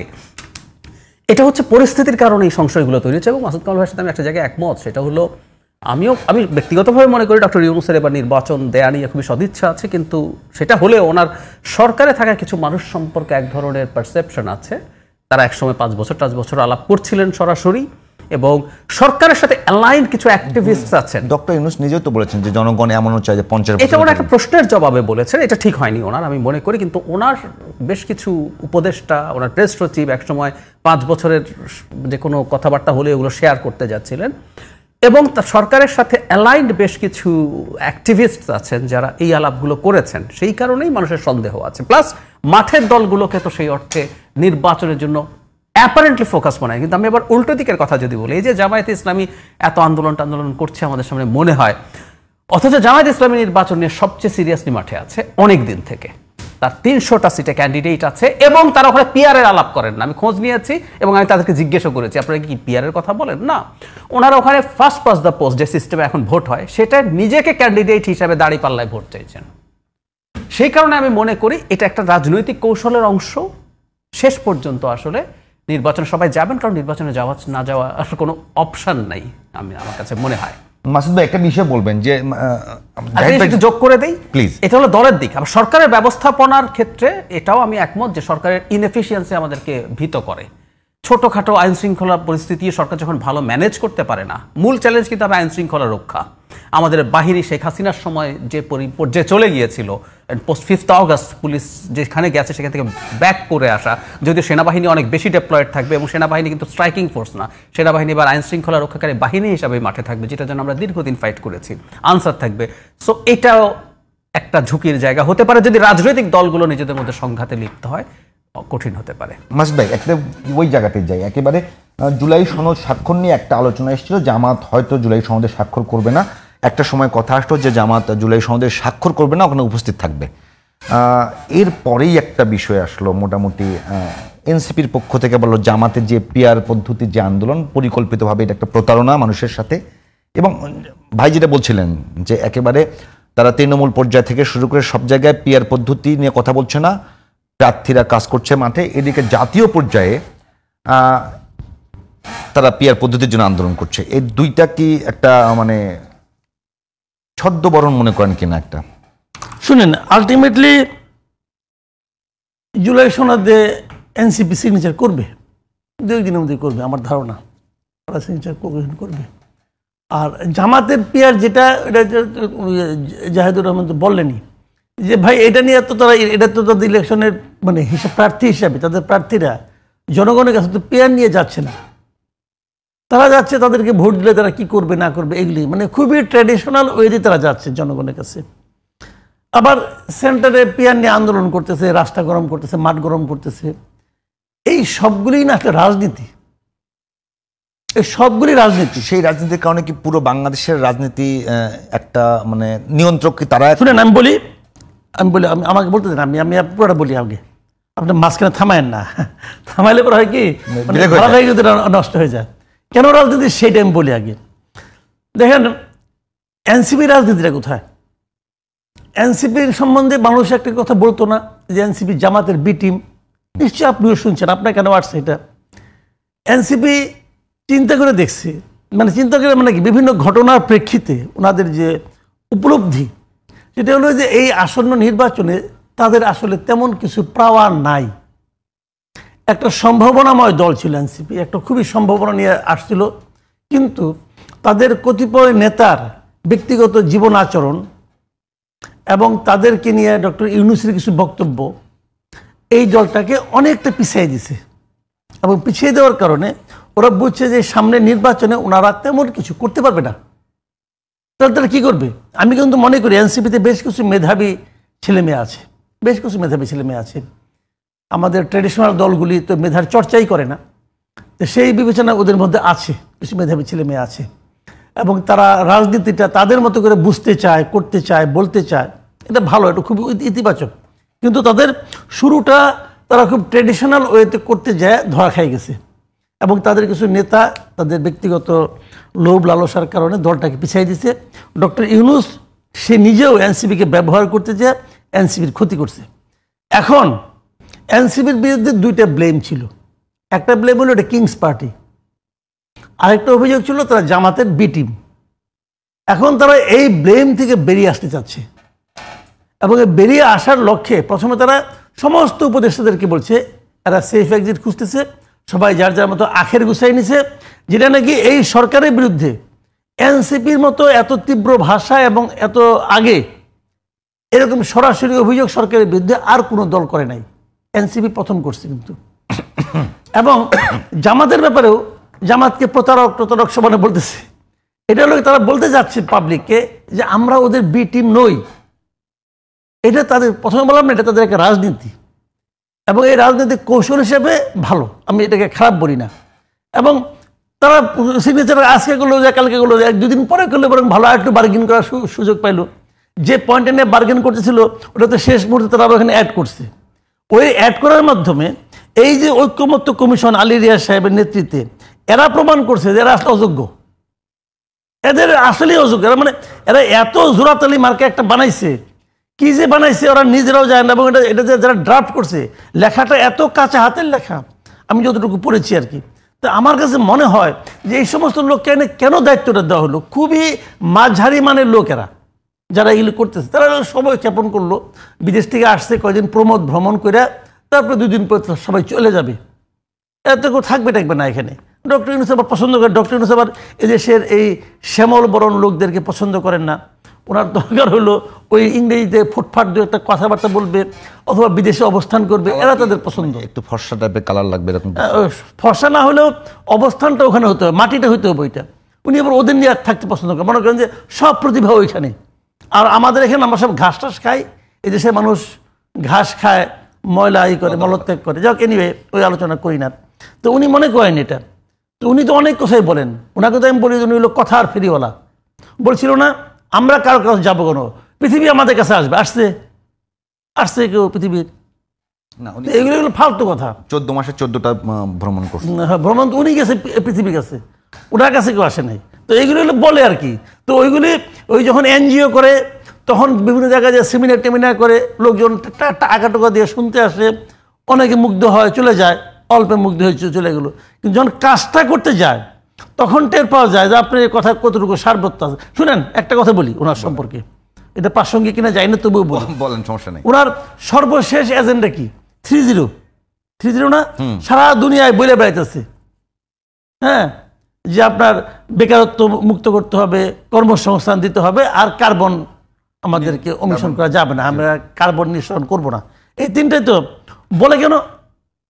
এটা হচ্ছে পরিস্থিতির কারণে এই সংশয়গুলো তৈরি হচ্ছে। এবং মাসুদ কামাল ভাইয়ের সাথে আমি একটা জায়গায় একমত, সেটা হলো আমি ব্যক্তিগতভাবে মনে করি ডক্টর ইউনূসের এবার নির্বাচন দেয়া নিয়ে খুবই সদিচ্ছা আছে, কিন্তু সেটা হলেও ওনার সরকারে থাকা কিছু মানুষ সম্পর্কে এক ধরনের পারসেপশন আছে। তারা একসময় 5 বছর 10 বছর আলাপ করছিলেন সরাসরি, এবং সরকারের সাথে অ্যালাইন কিছু অ্যাক্টিভিস্ট আছেন। ডক্টর ইউনূস নিজেও তো বলেছেন যে জনগণ এমনও চায় যে 50 এটা ওনার একটা প্রশ্নের জবাবে বলেছেন, এটা ঠিক হয়নি ওনার, আমি মনে করি। কিন্তু ওনার বেশ কিছু উপদেষ্টা, ওনার প্রেস সচিব একসময় 5 বছরের যে কোনো কথাবার্তা হলে ওগুলো শেয়ার করতে যাচ্ছিলেন, এবং তার সরকারের সাথে অ্যালাইন্ড বেশ কিছু অ্যাক্টিভিস্ট আছেন যারা এই আলাপগুলো করেছেন। সেই কারণেই মানুষের সন্দেহ আছে। প্লাস মাঠের দলগুলোকে তো সেই অর্থে নির্বাচনের জন্য অ্যাপারেন্টলি ফোকাস মনে হয়। কিন্তু আমি আবার উল্টো দিকের কথা যদি বলি, এই যে জামায়াতে ইসলামী এত আন্দোলন করছে আমাদের সামনে মনে হয়, অথচ জামায়াতে ইসলামী নির্বাচন নিয়ে সবচেয়ে সিরিয়াসলি মাঠে আছে অনেক দিন থেকে। তার 300টা সিটে ক্যান্ডিডেট আছে এবং তারা ওখানে পিআরের আলাপ করেন না। আমি খোঁজ নিয়েছি এবং আমি তাদেরকে জিজ্ঞাসা করেছি, আপনারা কি পিআরের কথা বলেন? না, ওনারা ওখানে ফার্স্ট পাস দ্য পোস্ট যে সিস্টেমে এখন ভোট হয়, সেটা নিজেকে ক্যান্ডিডেট হিসাবে দাঁড়িপাল্লায় ভোট চাইছেন। সেই কারণে আমি মনে করি এটা একটা রাজনৈতিক কৌশলের অংশ। শেষ পর্যন্ত আসলে নির্বাচনে সবাই যাবেন, কারণ নির্বাচনে যাওয়া না যাওয়া আসলে কোনো অপশন নাই আমার কাছে মনে হয়। মাসুদ ভাই একটা বিষয় বলবেন যে যোগ করে দেই প্লিজ। এটা হলো দলের দিক। আবার সরকারের ব্যবস্থাপনার ক্ষেত্রে এটাও আমি একমত যে সরকারের ইনএফিসিয়েন্সি আমাদেরকে ভীত করে। ছোটখাটো আইন শৃঙ্খলা পরিস্থিতি সরকার যখন ভালো ম্যানেজ করতে পারে না, মূল চ্যালেঞ্জ কিন্তু আইন শৃঙ্খলা রক্ষা। আমাদের বাহিনী শেখ হাসিনার সময় যে পর্যায়ে চলে গিয়েছিল, পোস্ট 5 আগস্ট পুলিশ যেখানে গেছে সেখান থেকে ব্যাক করে আসা, যদিও সেনাবাহিনী অনেক বেশি ডেপ্লয়েড থাকবে এবং সেনাবাহিনী কিন্তু স্ট্রাইকিং ফোর্স না, সেনাবাহিনী এবার আইন শৃঙ্খলা রক্ষাকারী বাহিনী হিসাবে মাঠে থাকবে, যেটার জন্য আমরা দীর্ঘদিন ফাইট করেছি, আনসার থাকবে। সো এটাও একটা ঝুঁকির জায়গা হতে পারে যদি রাজনৈতিক দলগুলো নিজেদের মধ্যে সংঘাতে লিপ্ত হয়, কঠিন হতে পারে। মাসুদ ভাই একটা ওই জায়গাতে যাই, একেবারে জুলাই সনদ স্বাক্ষর নিয়ে একটা আলোচনা এসেছিল, জামাত হয়তো জুলাই সনদে স্বাক্ষর করবে না। একটা সময় কথা আসলো যে জামাত জুলাই সনদে স্বাক্ষর করবে না, ওখানে উপস্থিত থাকবে। এরপরেই একটা বিষয় আসলো, মোটামুটি এনসিপির পক্ষ থেকে বললো জামাতের যে পিআর পদ্ধতির যে আন্দোলন পরিকল্পিতভাবে এটা একটা প্রতারণা মানুষের সাথে। এবং ভাই যেটা বলছিলেন যে একেবারে তারা তৃণমূল পর্যায় থেকে শুরু করে সব জায়গায় পিআর পদ্ধতি নিয়ে কথা বলছে না, প্রার্থীরা কাজ করছে মাঠে। এদিকে জাতীয় পর্যায়ে তারা পিআর পদ্ধতির জন্য আন্দোলন করছে। এই দুইটা কি একটা মানে ছদ্মবরণ মনে করেন কিনা? একটা শুনেন, আলটিমেটলি জুলাই সনদে এনসিপি সিগনেচার করবে, 2 দিনের মধ্যে করবে আমার ধারণা, তারা সিগনেচার করবে। আর জামাতের পিয়ার যেটা এটা জাহেদুর রহমান তো বললেনই যে ভাই এটা নিয়ে তো তারা এটা তো তাদের ইলেকশনের মানে হিসাব প্রার্থী হিসাবে তাদের প্রার্থীরা জনগণের কাছে তো পেয়ার নিয়ে যাচ্ছে না, তারা যাচ্ছে তাদেরকে ভোট দিলে তারা কি করবে না করবে এগুলি মানে খুবই ট্র্যাডিশনাল ওয়েতে তারা যাচ্ছে জনগণের কাছে। আবার সেন্টারে পেয়ার নিয়ে আন্দোলন করতেছে, রাস্তা গরম করতেছে, মাঠ গরম করতেছে, এই সবগুলি না একটা রাজনীতি, এই সবগুলি রাজনীতি। সেই রাজনীতির কারণে কি পুরো বাংলাদেশের রাজনীতি একটা মানে নিয়ন্ত্রক কি তারা? শুনেন আমি বলি আমি আমাকে বলতে দেন, আমি পুরোটা বলি আগে, আপনার মাঝখানে থামায়েন না, থামাইলে পরে হয় কি নষ্ট হয়ে যায়। কেন রাজনীতি সেইটা আমি বলি আগে। দেখেন এনসিপি রাজনীতিটা কোথায়? এনসিপির সম্বন্ধে মানুষ একটা কথা বলতো না যে এনসিপি জামাতের বি টিম, নিশ্চয়ই আপনিও শুনছেন, আপনার কেন আসছে এটা? এনসিপি চিন্তা করে দেখছে, মানে চিন্তা করে মানে কি বিভিন্ন ঘটনার প্রেক্ষিতে ওনাদের যে উপলব্ধি সেটা হলো যে এই আসন্ন নির্বাচনে তাদের আসলে তেমন কিছু পাওয়ার নাই। একটা সম্ভাবনাময় দল ছিল এনসিপি, একটা খুবই সম্ভাবনা নিয়ে আসছিল, কিন্তু তাদের কতিপয় নেতার ব্যক্তিগত জীবন আচরণ এবং তাদেরকে নিয়ে ডক্টর ইউনূসের কিছু বক্তব্য এই দলটাকে অনেকটা পিছিয়ে দিছে। এবং পিছিয়ে দেওয়ার কারণে ওরা বুঝছে যে সামনে নির্বাচনে ওনারা তেমন কিছু করতে পারবে না। তাহলে তারা কী করবে? আমি কিন্তু মনে করি এনসিপিতে বেশ কিছু মেধাবী ছেলেমেয়ে আছে, বেশ কিছু মেধাবী ছেলেমেয়ে আছে। আমাদের ট্র্যাডিশনাল দলগুলি তো মেধার চর্চাই করে না, তো সেই বিবেচনা ওদের মধ্যে আছে, কিছু মেধাবী ছেলেমেয়ে আছে এবং তারা রাজনীতিটা তাদের মতো করে বুঝতে চায়, করতে চায়, বলতে চায়। এটা ভালো, এটা খুব ইতিবাচক। কিন্তু তাদের শুরুটা তারা খুব ট্র্যাডিশনাল ওয়েতে করতে যায় ধরা খাই গেছে এবং তাদের কিছু নেতা তাদের ব্যক্তিগত লোভ লালসার কারণে দলটাকে পিছিয়ে দিছে। ডক্টর ইউনূস সে নিজেও এনসিপিকে ব্যবহার করতে যায়, এনসিপির ক্ষতি করছে। এখন এনসিপির বিরুদ্ধে দুইটা ব্লেম ছিল। একটা ব্লেম হলো এটা কিংস পার্টি, আরেকটা অভিযোগ ছিল তারা জামাতের বি টিম। এখন তারা এই ব্লেম থেকে বেরিয়ে আসতে চাচ্ছে এবং বেরিয়ে আসার লক্ষ্যে প্রথমে তারা সমস্ত উপদেষ্টাদেরকে বলছে এরা সেফ এক্সিট খুঁজতেছে, সবাই যার যার মতো আখের গুছাই নিছে, যেটা নাকি এই সরকারের বিরুদ্ধে এনসিপির মতো এত তীব্র ভাষা এবং এত আগে এরকম সরাসরি অভিযোগ সরকারের বিরুদ্ধে আর কোনো দল করে নাই, এনসিপি প্রথম করছে। কিন্তু এবং জামাতের ব্যাপারেও জামাতকে প্রতারক সমানে বলতেছে। এটা হলো তারা বলতে যাচ্ছে পাবলিককে যে আমরা ওদের বি টিম নই। এটা তাদের প্রথমে বললাম না, এটা তাদের একটা রাজনীতি এবং এই রাজনৈতিক কৌশল হিসেবে ভালো, আমি এটাকে খারাপ বলি না। এবং তারা সিগনেচার আজকে করলো যে কালকে করলো যে 1-2 দিন পরে করলে বরং ভালো একটু বার্গেন করার সুযোগ পাইলো। যে পয়েন্টে নিয়ে বার্গেন করতেছিল ওটা তো শেষ মুহূর্তে তারা ওখানে অ্যাড করছে। ওই অ্যাড করার মাধ্যমে এই যে ঐক্যমত্য কমিশন আলী রিয়াজ সাহেবের নেতৃত্বে এরা প্রমাণ করছে যে এরা আসলে অযোগ্য, এদের আসলেই অযোগ্য। এরা মানে এরা এত জোরাতালি মার্কে একটা বানাইছে, কি যে বানাইছে ওরা নিজেরাও যায় না। এবং এটা যারা ড্রাফট করছে লেখাটা এত কাঁচা হাতের লেখা, আমি যতটুকু পড়েছি আর কি। তো আমার কাছে মনে হয় যে এই সমস্ত লোককে কেন দায়িত্বটা দেওয়া হলো? খুবই মাঝারি মানের লোকেরা যারা এগুলো করতেছে তারা সবাই ক্ষেপণ করলো, বিদেশ থেকে আসছে কয়েকদিন প্রমোদ ভ্রমণ করে, তারপরে 2 দিন পর সবাই চলে যাবে, এত কেউ থাকবে না এখানে। ডক্টর ইউনূস আবার পছন্দ করে, ডক্টর ইউনূস আবার এদেশের এই শ্যামল বরণ লোকদেরকে পছন্দ করেন না। ওনার দরকার হলো ওই ইংরেজিতে ফুটফাট দু একটা কথাবার্তা বলবে অথবা বিদেশে অবস্থান করবে, এরা তাদের পছন্দ। একটু ফর্সা টাইপের কালার লাগবে এরকম, ফর্সা না হলেও অবস্থানটা ওখানে হতে হবে, মাটিটা হইতে হবে ওইটা। উনি আবার ওদের নিয়ে থাকতে পছন্দ করেন, মনে করেন যে সব প্রতিভা ওইখানে। আর আমাদের এখানে আমরা সব ঘাস টাস খাই, এদেশের মানুষ ঘাস খায়, ময়লা করে, মলত্যাগ করে। যাক এনিওয়ে ওই আলোচনা করি না। তো উনি মনে করেন এটা, তো উনি তো অনেক কথাই বলেন। ওনাকে তো আমি বলি উনি হলো কথার ফেরিওয়ালা। বলছিল না আমরা কারো কাছে যাবো কেন, পৃথিবী আমাদের কাছে আসবে, আসছে কেউ পৃথিবীর? এগুলো ফালতু কথা। 14 মাসে 14টা ভ্রমণ করছে। ভ্রমণ তো উনি গেছে পৃথিবীর কাছে, ওনার কাছে কেউ আসে নাই। তো এইগুলো হলো বলে আর কি। তো ওইগুলি ওই যখন এনজিও করে তখন বিভিন্ন জায়গায় যে সেমিনার টেমিনার করে লোকজন টাকা টাকা দিয়ে শুনতে আসে, অনেকে মুগ্ধ হয়, চলে যায়, অল্পে মুগ্ধ হয়ে চলে গেলো। কিন্তু যখন কাজটা করতে যায় তখন টের পাওয়া যায় যে আপনার কথা কতটুকু সারবত্য আছে। শুনেন একটা কথা বলি ওনার সম্পর্কে, এটা প্রাসঙ্গিক কিনা যাই না তবুও বলেন, সমস্যা নেই। ওনার সর্বশেষ এজেন্ডা কি? 30 না, সারা দুনিয়ায় বলে বেড়াইতেছে। হ্যাঁ, যে আপনার বেকারত্ব মুক্ত করতে হবে, কর্মসংস্থান দিতে হবে, আর কার্বন আমাদেরকে অনুসরণ করা যাবে না, আমরা কার্বন নিঃসরণ করব না। এই তিনটাই তো বলে কেন?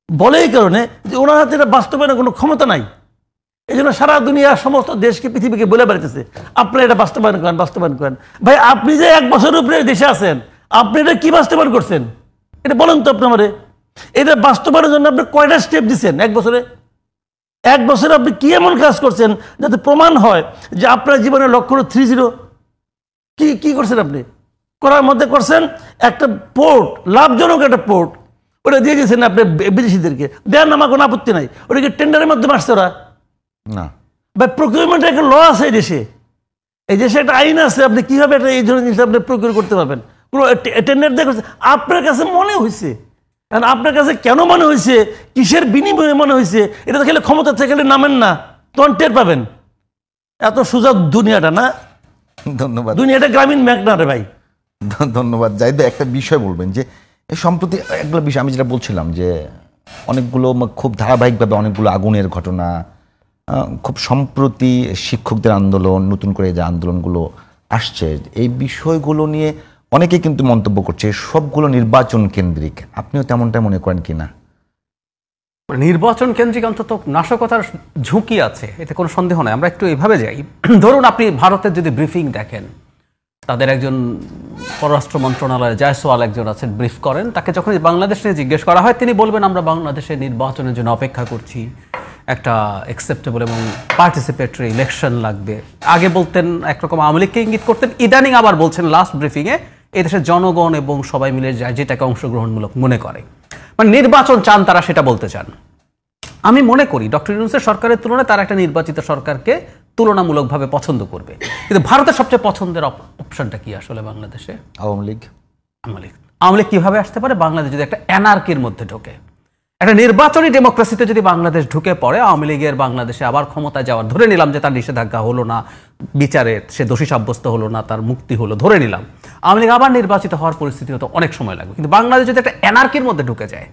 বলে এই কারণে যে ওনার হাতে এটা বাস্তবায়নের কোনো ক্ষমতা নাই। এই জন্য সারা দুনিয়া সমস্ত দেশকে, পৃথিবীকে বলে বেড়াতেছে আপনারা এটা বাস্তবায়ন করেন, বাস্তবায়ন করেন। ভাই আপনি যে 1 বছরের উপরে দেশে আছেন, আপনি এটা কি বাস্তবায়ন করছেন এটা বলেন তো আপনি আমারে। এটা বাস্তবায়নের জন্য আপনি কয়টা স্টেপ দিচ্ছেন 1 বছরে? 1 বছরে আপনি কি এমন কাজ করছেন যাতে প্রমাণ হয় যে আপনার জীবনের লক্ষ্য হলো 3-0? কি করছেন আপনি? করার মধ্যে করছেন একটা পোর্ট, লাভজনক একটা পোর্ট, ওটা দিয়ে দিয়েছেন আপনি বিদেশিদেরকে। দেন, আমার কোনো আপত্তি নাই, ওটাকে টেন্ডারের মাধ্যমে আসছে ওরা না। বা প্রকিউরমেন্টের একটা ল আছে এই দেশে, এই দেশে একটা আইন আছে, আপনি কিভাবে একটা এই ধরনের জিনিস আপনি প্রকিউর করতে পারবেন? কোনো টেন্ডার দিয়ে করছে আপনার কাছে মনে হয়েছে। কারণ আপনার কাছে কেন মনে হয়েছে, কিসের বিনিময়ে মনে হয়েছে, এটা তো খেলে ক্ষমতা থেকে নামেন না, তখন টের পাবেন। এত সোজা দুনিয়াটা না, ধন্যবাদ। দুনিয়াটা গ্রামীণ ব্যাংক না রে ভাই। ধন্যবাদ। জাহিদ ভাই, একটা বিষয় বলবেন যে এই সম্প্রতি একগুলো বিষয় আমি যেটা বলছিলাম যে অনেকগুলো খুব ধারাবাহিকভাবে অনেকগুলো আগুনের ঘটনা, খুব সম্প্রতি শিক্ষকদের আন্দোলন, নতুন করে যে আন্দোলনগুলো আসছে, এই বিষয়গুলো নিয়ে অনেকে কিন্তু মন্তব্য করছে সবগুলো নির্বাচন কেন্দ্রিক। আপনিও তেমনটাই মনে করেন কিনা? নির্বাচন কেন্দ্রিক অন্তত নাশকতার ঝুঁকি আছে, এতে কোনো সন্দেহ নাই। আমরা একটু এভাবে যাই। ধরুন আপনি ভারতের যদি ব্রিফিং দেখেন, তাদের একজন পররাষ্ট্র মন্ত্রণালয়ে জয়সওয়াল একজন আছেন, ব্রিফ করেন, তাকে যখন বাংলাদেশ নিয়ে জিজ্ঞেস করা হয় তিনি বলবেন আমরা বাংলাদেশের নির্বাচনের জন্য অপেক্ষা করছি, একটা অ্যাকসেপ্টেবল এবং পার্টিসিপেটরি ইলেকশন লাগবে। আগে বলতেন একরকম আওয়ামী লীগকে ইঙ্গিত করতেন, ইদানিং আবার বলছেন লাস্ট ব্রিফিংয়ে এদেশের জনগণ এবং সবাই মিলে যায় যেটাকে অংশগ্রহণমূলক মনে করে, মানে নির্বাচন চান তারা, সেটা বলতে চান। আমি মনে করি ডক্টর ইউনূসের সরকারের তুলনায় তারা একটা নির্বাচিত সরকারকে তুলনামূলকভাবে পছন্দ করবে। কিন্তু ভারতের সবচেয়ে পছন্দের অপশনটা কি আসলে বাংলাদেশে? আওয়ামী লীগ। আওয়ামী লীগ কিভাবে আসতে পারে? বাংলাদেশ যদি একটা অ্যানার্কির মধ্যে ঢোকে, একটা নির্বাচনী ডেমোক্রেসিতে যদি বাংলাদেশ ঢুকে পড়ে, আওয়ামী লীগের বাংলাদেশে আবার ক্ষমতায় যাওয়ার, ধরে নিলাম যে তার নিষেধাজ্ঞা হলো না, বিচারে সে দোষী সাব্যস্ত হলো না, তার মুক্তি হলো, ধরে নিলাম আওয়ামী লীগ আবার নির্বাচিত হওয়ার পরিস্থিতি হতো অনেক সময় লাগবে। কিন্তু বাংলাদেশ যদি একটা অ্যানার্কির মধ্যে ঢুকে যায়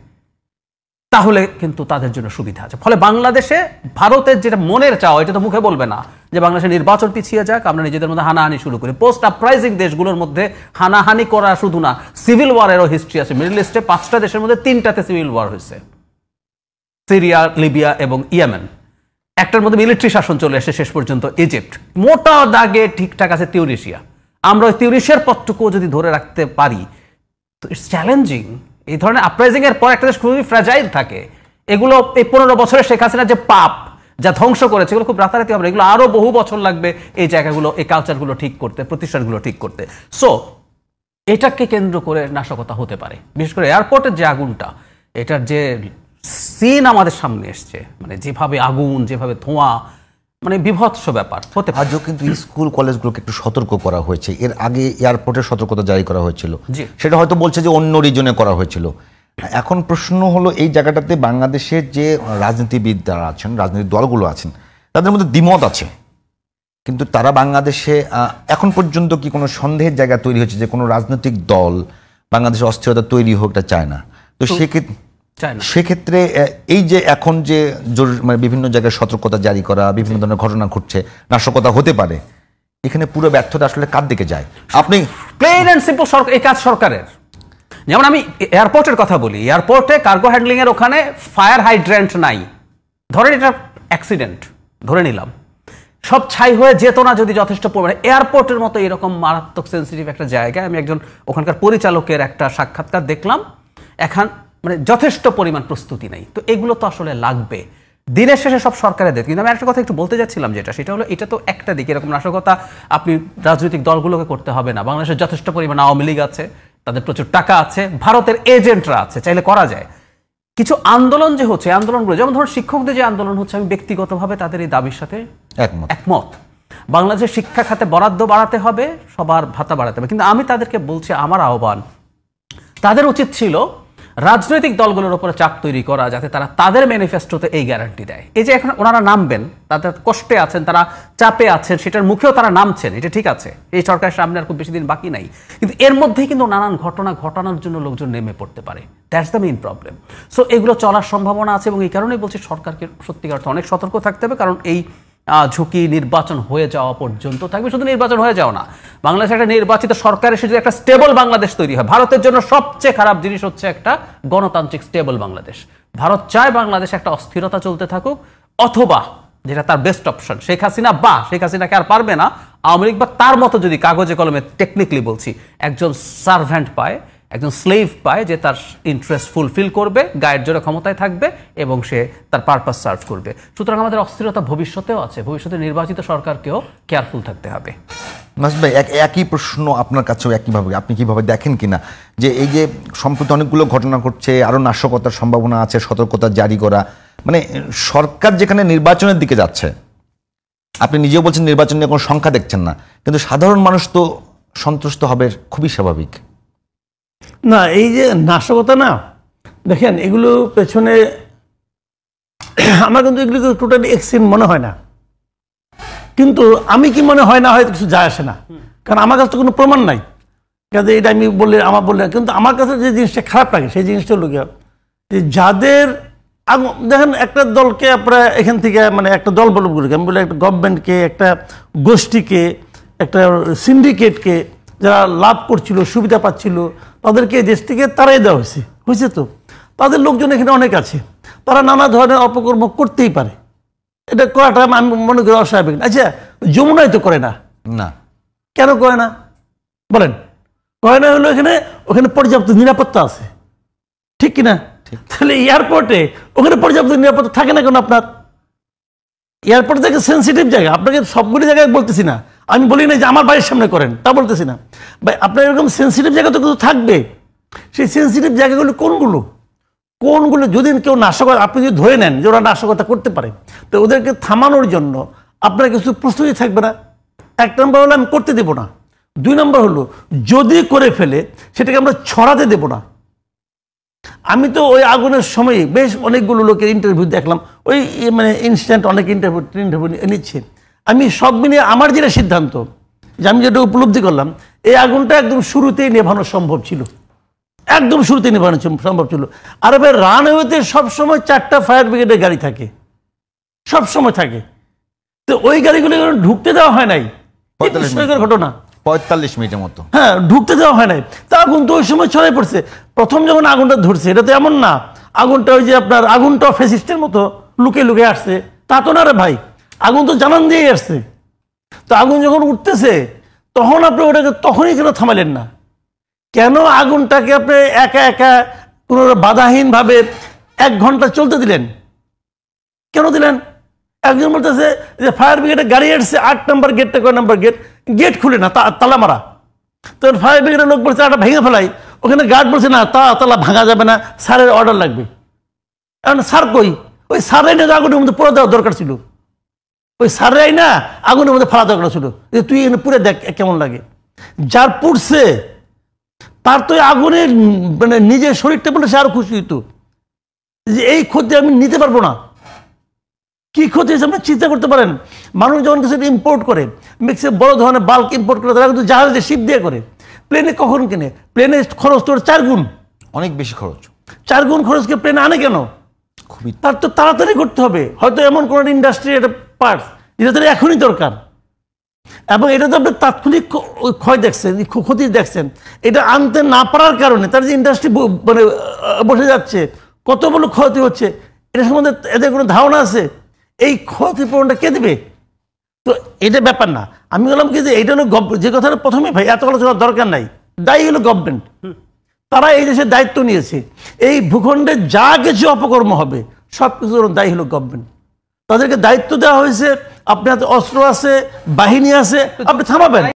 তাহলে কিন্তু তাদের জন্য সুবিধা আছে। ফলে বাংলাদেশে ভারতের যেটা মনের চাওয়া, এটা তো মুখে বলবে না যে বাংলাদেশে নির্বাচন পিছিয়ে যাক, আমরা নিজেদের মধ্যে হানাহানি শুরু করি। পোস্ট আপরাইজিং দেশগুলোর মধ্যে হানাহানি করা শুধু না, সিভিল ওয়ারেরও হিস্ট্রি আছে। মিডল ইস্টে 5টা দেশের মধ্যে 3টাতে সিভিল ওয়ার হয়েছে, সিরিয়া, লিবিয়া এবং ইয়েমেন। একটার মধ্যে মিলিটারি শাসন চলে আসে শেষ পর্যন্ত ইজিপ্ট। মোটা দাগে ঠিকঠাক আছে তিউনিসিয়া। আমরা ওই তিউনিসিয়ার পথটুকুও যদি ধরে রাখতে পারি তো ইটস চ্যালেঞ্জিং। এই ধরনের আপরাইজিং এর পর একটা দেশ খুবই ফ্র্যাজাইল থাকে। এগুলো এই 15 বছরে শেখ হাসিনা যে পাপ যা ধ্বংস করেছে, এগুলো খুব রাতারাতি হবে। এগুলো আরো বহু বছর লাগবে এই জায়গাগুলো, এই কালচারগুলো ঠিক করতে, প্রতিষ্ঠানগুলো ঠিক করতে। সো এটাকে কেন্দ্র করে নাশকতা হতে পারে। বিশেষ করে এয়ারপোর্টের যে আগুনটা, এটার যে সিন আমাদের সামনে এসছে, মানে যেভাবে আগুন, যেভাবে ধোঁয়া, মানে বিভৎস ব্যাপার হতে পারে। আজও কিন্তু স্কুল কলেজগুলোকে একটু সতর্ক করা হয়েছে। এর আগে এয়ারপোর্টের সতর্কতা জারি করা হয়েছিল, সেটা হয়তো বলছে যে অন্য রিজনে করা হয়েছিল। এখন প্রশ্ন হলো এই জায়গাটাতে বাংলাদেশের যে রাজনীতিবিদ যারা আছেন, রাজনৈতিক দলগুলো আছেন, তাদের মধ্যে দ্বিমত আছে, কিন্তু তারা বাংলাদেশে এখন পর্যন্ত কি কোনো সন্দেহের জায়গা তৈরি হচ্ছে যে কোনো রাজনৈতিক দল বাংলাদেশে অস্থিরতা তৈরি হোক, এটা চায় না। তো সেক্ষেত্রে এই যে এখন যে মানে বিভিন্ন জায়গায় সতর্কতা জারি করা, বিভিন্ন ধরনের ঘটনা ঘটছে, নাশকতা হতে পারে, এখানে পুরো ব্যর্থতা আসলে কার দিকে যায়? আপনি প্লেন এন্ড সিম্পল এই কাজ সরকারের। যেমন আমি এয়ারপোর্টের কথা বলি, এয়ারপোর্টে কার্গো হ্যান্ডলিং এর ওখানে ফায়ার হাইড্রেন্ট নাই, ধরেন এটা অ্যাক্সিডেন্ট, ধরে নিলাম, সব ছাই হয়ে যেত না যদি যথেষ্ট পরিমাণে। এয়ারপোর্টের মতো এরকম মারাত্মক সেন্সিটিভ একটা জায়গায় আমি একজন ওখানকার পরিচালকের একটা সাক্ষাৎকার দেখলাম, এখন মানে যথেষ্ট পরিমাণ প্রস্তুতি নেই। তো এগুলো তো আসলে লাগবে, দিনের শেষে সব সরকারের দেয়। কিন্তু আমি একটা কথা একটু বলতে যাচ্ছিলাম, সেটা হলো এটা তো একটা দিক। এরকম নাশকতা আপনি রাজনৈতিক দলগুলোকে করতে হবে না। বাংলাদেশের যথেষ্ট পরিমাণ আওয়ামী লীগ আছে, তাদের প্রচুর টাকা আছে, ভারতের এজেন্টরা আছে, চাইলে করা যায়। কিছু আন্দোলন যে হচ্ছে, আন্দোলনগুলো যেমন ধরুন শিক্ষকদের যে আন্দোলন হচ্ছে, আমি ব্যক্তিগতভাবে তাদের এই দাবির সাথে একমত। বাংলাদেশের শিক্ষা খাতে বরাদ্দ বাড়াতে হবে, সবার ভাতা বাড়াতে হবে। কিন্তু আমি তাদেরকে বলছি, আমার আহ্বান, তাদের উচিত ছিল রাজনৈতিক দলগুলোর উপরে চাপ তৈরি করা, যাতে তারা তাদের ম্যানিফেস্টোতে এই গ্যারান্টি দেয়। এই যে এখন ওনারা নামবেন, তাদের কষ্টে আছেন, তারা চাপে আছেন, সেটার মুখেও তারা নামছেন, এটা ঠিক আছে। এই সরকারের সামনে আর খুব বেশি দিন বাকি নাই, কিন্তু এর মধ্যেই কিন্তু নানান ঘটনা ঘটানোর জন্য লোকজন নেমে পড়তে পারে। That's the main problem. So এগুলো চলার সম্ভাবনা আছে, এবং এই কারণেই বলছি সরকারকে সত্যিকার অর্থে অনেক সতর্ক থাকতে হবে। কারণ এই ঝুঁকি নির্বাচন হয়ে যাওয়া পর্যন্ত থাকবে। শুধু নির্বাচন হয়ে যাও না, বাংলাদেশ একটা নির্বাচিত সরকার এসে যদি একটা স্টেবল বাংলাদেশ তৈরি হয়, ভারতের জন্য সবচেয়ে খারাপ জিনিস হচ্ছে একটা গণতান্ত্রিক স্টেবল বাংলাদেশ। ভারত চায় বাংলাদেশে একটা অস্থিরতা চলতে থাকুক, অথবা যেটা তার বেস্ট অপশন, শেখ হাসিনাকে আর পারবে না, আওয়ামী লীগ বা তার মতো যদি কাগজে কলমে টেকনিক্যালি বলছি একজন সার্ভ্যান্ট পায়, একজন স্লেভ পায় যে তার ইন্টারেস্ট ফুলফিল করবে, গায়ের জোরে ক্ষমতায় থাকবে এবং সে তার পারপাস সার্ভ করবে। সুতরাং আমাদের অস্থিরতা ভবিষ্যতেও আছে, ভবিষ্যতে নির্বাচিত সরকারকেও কেয়ারফুল থাকতে হবে। মাসুদ ভাই, একই প্রশ্ন আপনার কাছেও একইভাবে, আপনি কিভাবে দেখেন কিনা যে এই যে সম্প্রতি অনেকগুলো ঘটনা ঘটছে, আরও নাশকতার সম্ভাবনা আছে, সতর্কতা জারি করা, মানে সরকার যেখানে নির্বাচনের দিকে যাচ্ছে, আপনি নিজেও বলছেন নির্বাচন নিয়ে কোনো সংখ্যা দেখছেন না, কিন্তু সাধারণ মানুষ তো সন্তুষ্ট হবে, খুবই স্বাভাবিক। না, এই যে নাশকতা, না দেখেন এগুলো পেছনে আমার কিন্তু এগুলো টোটালি এক্সিন মনে হয় না, কিন্তু আমি কি মনে হয় না হয়তো কিছু যায় আসে না, কারণ আমার কাছে তো কোনো প্রমাণ নাই। কাজে এটা আমি বললে কিন্তু আমার কাছে যে জিনিসটা খারাপ লাগে সেই জিনিসটা হলো যে যাদের দেখেন একটা দলকে আপনারা এখান থেকে মানে একটা দল বলব, আমি বলি একটা গভর্নমেন্টকে, একটা গোষ্ঠীকে, একটা সিন্ডিকেটকে যারা লাভ করছিল, সুবিধা পাচ্ছিল, তাদেরকে দেশ থেকে তাড়াই দেওয়া হয়েছে তো তাদের লোকজন এখানে অনেক আছে, তারা নানা ধরনের অপকর্ম করতেই পারে, এটা করাটা আমি মনে করি অস্বাভাবিক। আচ্ছা, যমুনায় তো করে না, কেন করে না বলেন? করে না হলো ওখানে পর্যাপ্ত নিরাপত্তা আছে, ঠিক কিনা? তাহলে এয়ারপোর্টে ওখানে পর্যাপ্ত নিরাপত্তা থাকে না কেন? আপনার এয়ারপোর্ট থেকে সেন্সিটিভ জায়গা, আপনাকে সবগুলি জায়গায় বলতেছি না, আমি বলি না যে আমার বাড়ির সামনে করেন, তা বলতেছি না ভাই। আপনার এরকম সেন্সিটিভ জায়গা তো কিন্তু থাকবে, সেই সেন্সিটিভ জায়গাগুলো কোনগুলো? যদি কেউ নাশকতা, আপনি যদি ধরে নেন যে ওরা নাশকতা করতে পারে, তো ওদেরকে থামানোর জন্য আপনার কিছু প্রস্তুতি থাকবে না। এক নম্বর হলো আমি করতে দেবো না, দুই নম্বর হলো যদি করে ফেলে সেটাকে আমরা ছড়াতে দেব না। আমি তো ওই আগুনের সময় বেশ অনেকগুলো লোকের ইন্টারভিউ দেখলাম, ওই মানে ইনস্ট্যান্ট অনেক ইন্টারভিউ নিচ্ছে। আমি সব মিলিয়ে আমার যেটা সিদ্ধান্ত, যে আমি যেটা উপলব্ধি করলাম, এই আগুনটা একদম শুরুতেই নেভানো সম্ভব ছিল, একদম শুরুতেই নেভানো সম্ভব ছিল। আর এবার রানওয়েতে সবসময় 4টা ফায়ার ব্রিগেডের গাড়ি থাকে, সবসময় থাকে, তো ওই গাড়িগুলো ঢুকতে দেওয়া হয় নাই। ঘটনা 45 মিনিটের মতো, হ্যাঁ, ঢুকতে দেওয়া হয় নাই। তা আগুন তো ওই সময় ছড়াই পড়ছে। প্রথম যখন আগুনটা ধরছে, এটা তো এমন না আগুনটা ওই যে আপনার আগুনটা ফেসিস্টের মতো লুকে লুকে আসছে, তা তো না রে ভাই, আগুন তো জানান দিয়েই আসছে। তো আগুন যখন উঠতেছে তখন আপনি ওটাকে তখনই কেন থামালেন না? কেন আগুনটাকে আপনি একা একা কোনো বাধাহীনভাবে 1 ঘন্টা চলতে দিলেন? কেন দিলেন? একজন বলতেছে যে ফায়ার ব্রিগেডের গাড়ি আসছে, 8 নম্বর গেটটা, কয় নম্বর গেট খুলে না, তালা মারা। তো ফায়ার ব্রিগেডের লোক বলছে একটা ভেঙে ফেলাই, ওখানে গার্ড বলছে না, তালা ভাঙা যাবে না, স্যারের অর্ডার লাগবে। এখন স্যার কই? ওই স্যারের না আগুনের মধ্যে পুরো দেওয়া দরকার ছিল, ওই স্যারেরাই না আগুনের মধ্যে ফেলা দরকার ছিল, যে তুই এখানে পুরে দেখ কেমন লাগে। যার পুড়ছে তার তো আগুনে মানে নিজের শরীরটা বলে সে আরো খুশি হইতো যে এই ক্ষতি আমি নিতে পারবো না। কি ক্ষতি হয়েছে আপনি চিন্তা করতে পারেন? মানুষ যখন কিছু ইম্পোর্ট করে, মিক্সে বড় ধরনের বাল্ক ইম্পোর্ট করে, তারা কিন্তু জাহাজে শিপ দিয়ে করে। প্লেনে কখন কেনে? প্লেনে খরচ তোর 4 গুণ, অনেক বেশি খরচ। 4 গুণ খরচকে প্লেনে আনে কেন? খুবই, তার তো তাড়াতাড়ি করতে হবে। হয়তো এমন কোন ইন্ডাস্ট্রি এটা পার্টস যেটা তার এখনই দরকার, এবং এটা তো আপনি তাৎক্ষণিক ক্ষয় দেখছেন, ক্ষতি দেখছেন। এটা আনতে না পারার কারণে তার যে ইন্ডাস্ট্রি মানে বসে যাচ্ছে, কত বড় ক্ষতি হচ্ছে, এটা সম্বন্ধে এদের কোনো ধারণা আছে? এই ক্ষতিপূরণটা কে দেবে? তো এটা ব্যাপার না। আমি বললাম কি যে এইটা হলো যে কথাটা প্রথমে ভাই এত আলোচনার দরকার নাই, দায়ী হলো গভর্নমেন্ট। তারা এই দেশের দায়িত্ব নিয়েছে, এই ভূখণ্ডে যা কিছু অপকর্ম হবে সব কিছুর দায়ী হলো গভর্নমেন্ট। তাদেরকে দায়িত্ব দেওয়া হয়েছে, আপনার হাতে অস্ত্র আছে, বাহিনী আছে, আপনি থামাবেন।